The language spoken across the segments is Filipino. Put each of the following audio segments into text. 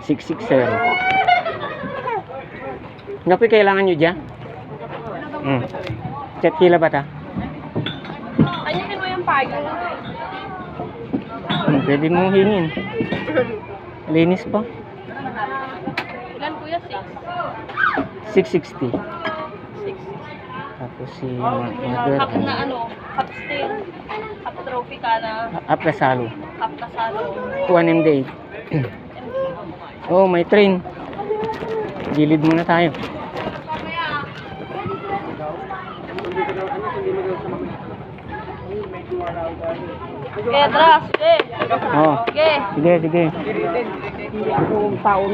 660. Napi kailangan nyo dyan? Chat kila ba ta? Ayun mo yung payo. Pwede mong hingin. Linis pa. Ilan kuya? 660. Tapos si mother. Half na ano, half steel, half tropicana, Up kasalo. half kasalo. 1 day. Oh, may train. Gilid muna tayo. Okay, Dras, sige. Oh. Sige. Sige, sige. Yung taon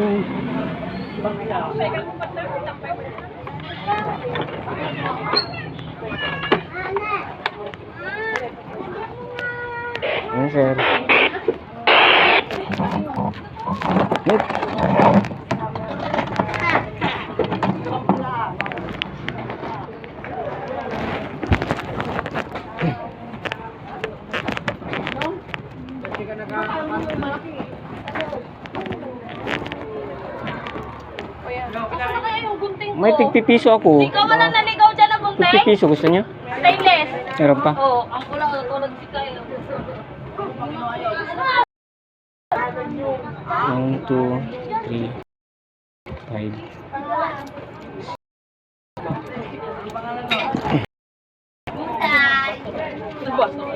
Ano, sir? Wait. Asa kaya yung gunting ko? May tigpipiso ako. Ikaw man ang naligaw dyan ng gunting? Tigpipiso, gusto niyo? Stainless. Meron pa? Oo, ang pula tulad si Kyle. 1, 2, 3, 5. Diba?